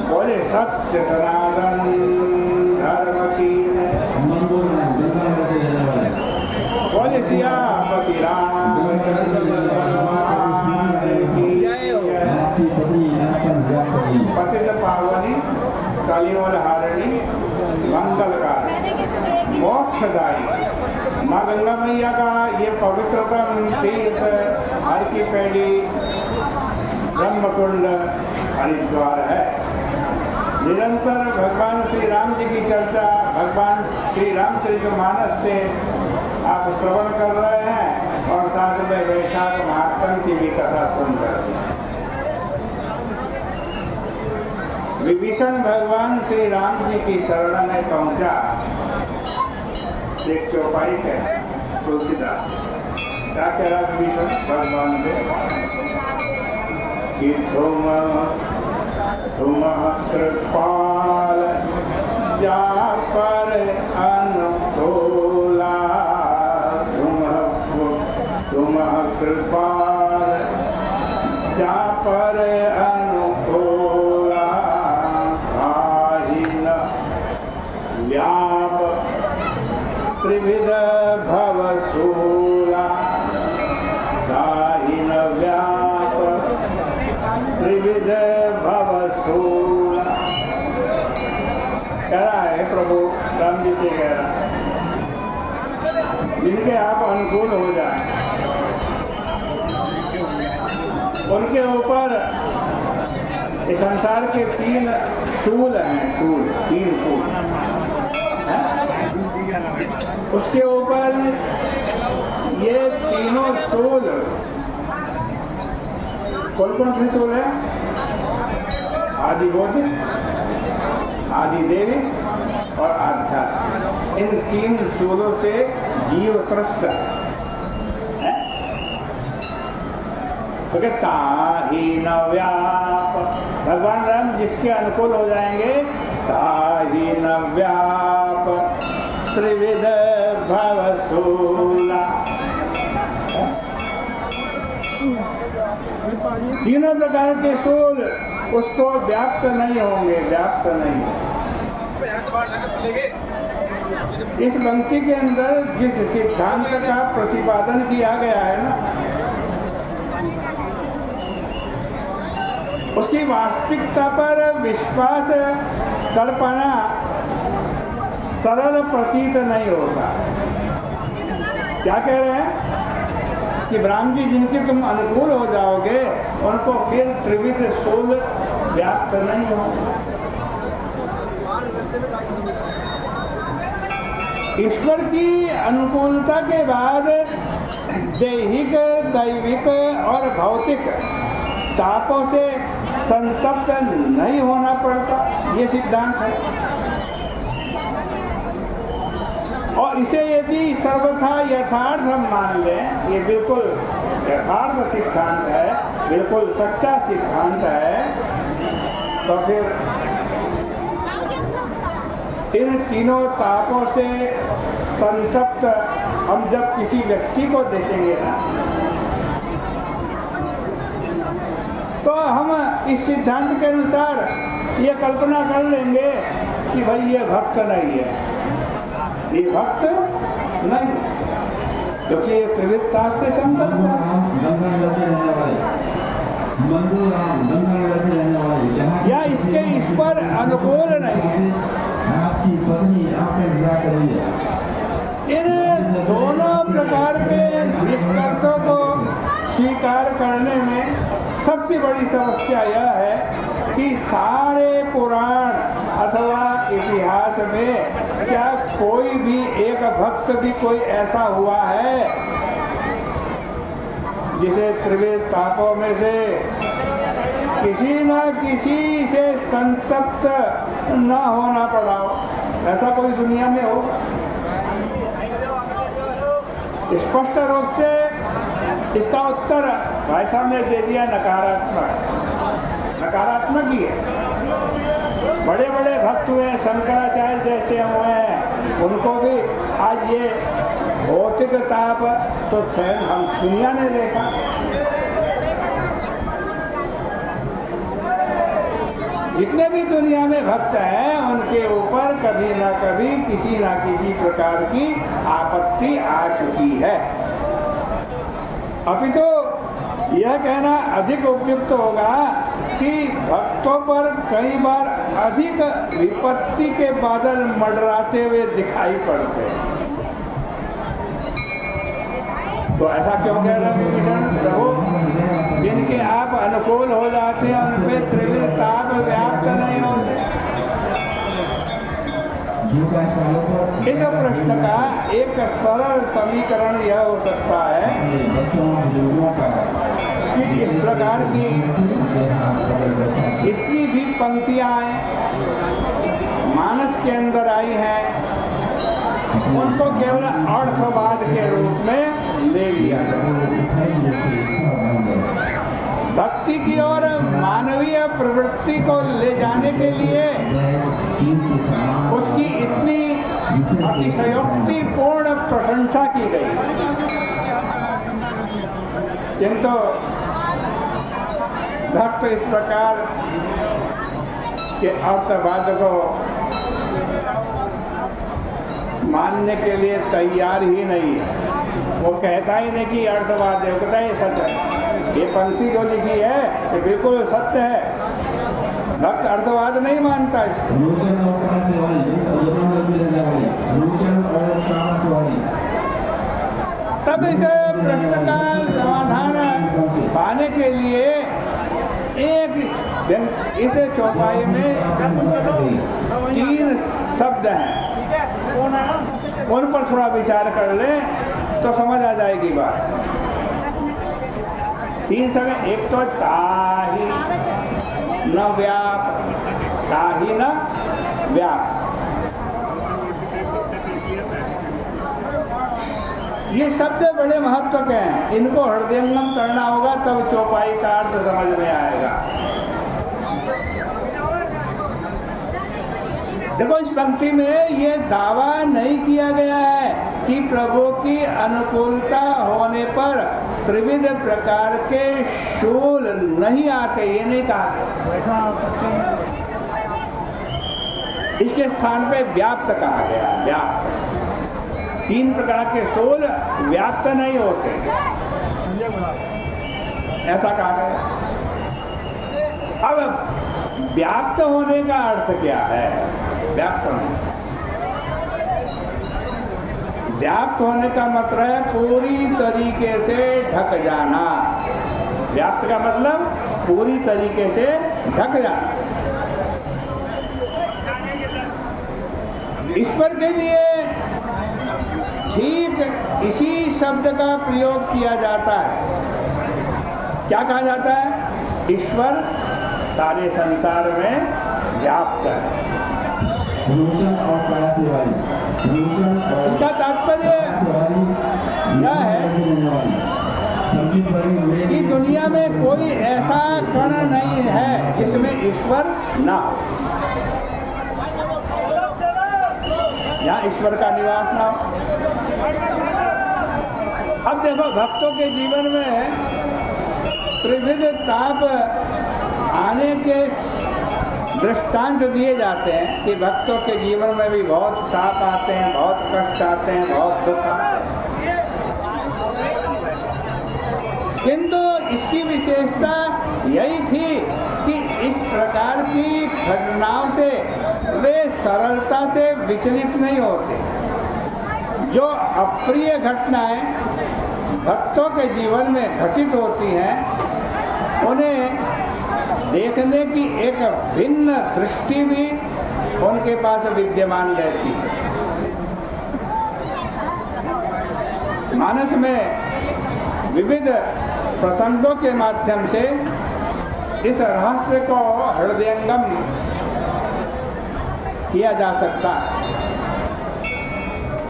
बोले सत्य सनातन धर्म की बोले सियापति रामचंद्र भगवान की पतित पावनी कलियुग हारिणी मंगलकारी मोक्षदायी माँ गंगा मैया का ये पवित्रतम तीर्थ हर की पैड़ी ब्रह्मकुंड हरिद्वार है। निरंतर भगवान श्री राम जी की चर्चा भगवान श्री रामचरितमानस से आप श्रवण कर रहे हैं और साथ में वैशाख महात्म की भी कथा सुन रहे हैं। विभीषण भगवान श्री राम जी की शरण में पहुंचा। एक चौपाई है तुलसीदास क्या कह रहा विभीषण भगवान से कि तुम कृपाल जा पर अनुकूला तुम कृपाल जा पर अनुकूला व्याप त्रिविध भवशूला दाहिन व्याप त्रिविध भवशूला कह रहा है प्रभु राम जी से कह रहा है जिनके आप अनुकूल हो जाए उनके ऊपर इस संसार के 3 शूल हैं। शूल 3 शूल उसके ऊपर ये तीनों शूल कौन से शूल है? आदि भौतिक आदि देवी और आध्यात्मिक। इन 3 शूलों से जीव त्रस्त है। तो कहता ही न व्याप भगवान राम जिसके अनुकूल हो जाएंगे ताही न व्याप त्रिविध भवशूला। तीनों प्रकार के शूल उसको व्याप्त नहीं होंगे, व्याप्त नहीं। इस पंक्ति के अंदर जिस सिद्धांत का प्रतिपादन किया गया है ना उसकी वास्तविकता पर विश्वास कर पाना सरल प्रतीत नहीं होता। क्या कह रहे हैं कि ब्रह्म जी जिनके तुम अनुकूल हो जाओगे उनको फिर त्रिविध शूल व्याप्त नहीं होंगे। ईश्वर की अनुकूलता के बाद दैहिक दैविक और भौतिक तापों से संतप्त नहीं होना पड़ता, ये सिद्धांत है। और इसे यदि सर्वथा यथार्थ हम मान लें, ये बिल्कुल यथार्थ सिद्धांत है, बिल्कुल सच्चा सिद्धांत है, तो फिर इन तीनों तापों से संतप्त हम जब किसी व्यक्ति को देखेंगे ना तो हम इस सिद्धांत के अनुसार ये कल्पना कर लेंगे कि भाई ये भक्त नहीं है, ये भक्त नहीं, क्योंकि ये त्रिविध शास्त्र से संबद्ध है या इसके ईश्वर अनुकूल नहीं है। इन दोनों प्रकार के निष्कर्षों को स्वीकार करने में सबसे बड़ी समस्या यह है कि सारे पुराण अथवा इतिहास में क्या कोई भी एक भक्त भी कोई ऐसा हुआ है जिसे त्रिविध पापों में से किसी न किसी से संतप्त न होना पड़ा हो? ऐसा कोई दुनिया में हो? स्पष्ट रूप से इसका उत्तर भाई साहब ने दे दिया नकारात्मक। नकारात्मक ही है। बड़े बड़े भक्त हुए, शंकराचार्य जैसे हुए हैं, उनको भी आज ये भौतिक ताप तो स्वयं हम दुनिया ने देखा। जितने भी दुनिया में भक्त हैं उनके ऊपर कभी ना कभी किसी ना किसी प्रकार की आपत्ति आ चुकी है। अपितु यह कहना अधिक उपयुक्त होगा कि भक्तों पर कई बार अधिक विपत्ति के बादल मंडराते हुए दिखाई पड़ते हैं। तो ऐसा क्यों कह रहे हैं विभीषण प्रभु? जिनके आप अनुकूल हो जाते हैं उन पे त्रिविध ताप व्याप्त नहीं होते। इस प्रश्न का एक सरल समीकरण यह हो सकता है कि इस प्रकार की इतनी भी पंक्तियां मानस के अंदर आई हैं, उनको केवल अर्थवाद के रूप में ले लिया भक्ति की ओर मानवीय प्रवृत्ति को ले जाने के लिए उसकी इतनी अतिशयोक्तिपूर्ण प्रशंसा की गई। किंतु भक्त इस प्रकार के अर्थवाद को मानने के लिए तैयार ही नहीं है। वो कहता ही नहीं कि अर्थवाद है, वो कहता है सत्य है। ये पंक्ति जो लिखी है ये बिल्कुल सत्य है। भक्त अर्थवाद नहीं मानता इसको। तब इस प्रश्न का समाधान पाने के लिए इस चौपाई में 3 शब्द हैं, उन पर थोड़ा विचार कर ले तो समझ आ जाएगी बात। 3 शब्द, एक तो ताहि न व्याप, ताहि न व्याप। ये शब्द बड़े महत्व के हैं, इनको हृदयंगम करना होगा तब चौपाई का अर्थ समझ में आएगा। देखो इस पंक्ति में ये दावा नहीं किया गया है कि प्रभु की अनुकूलता होने पर त्रिविध प्रकार के शूल नहीं आते, ये नहीं कहा। इसके स्थान पे व्याप्त कहा गया। व्याप्त 3 प्रकार के शूल व्याप्त नहीं होते, ऐसा कहा गया। अब व्याप्त होने का अर्थ क्या है? व्याप्त होने का मतलब है पूरी तरीके से ढक जाना। व्याप्त का मतलब पूरी तरीके से ढक जाना। ईश्वर के लिए ठीक इसी शब्द का प्रयोग किया जाता है। क्या कहा जाता है? ईश्वर सारे संसार में व्याप्त है। इसका तात्पर्य यह है कि दुनिया में कोई ऐसा कण नहीं है जिसमें ईश्वर ना हो, यहाँ ईश्वर का निवास ना हो। अब देखो भक्तों के जीवन में त्रिविध ताप आने के दृष्टांत दिए जाते हैं कि भक्तों के जीवन में भी बहुत ताप आते हैं, बहुत कष्ट आते हैं, बहुत दुख आते हैं। किंतु इसकी विशेषता यही थी कि इस प्रकार की घटनाओं से वे सरलता से विचलित नहीं होते। जो अप्रिय घटनाएं भक्तों के जीवन में घटित होती हैं उन्हें देखने की एक भिन्न दृष्टि भी उनके पास विद्यमान रहती है। मानस में विविध प्रसंगों के माध्यम से इस रहस्य को हृदयंगम किया जा सकता है।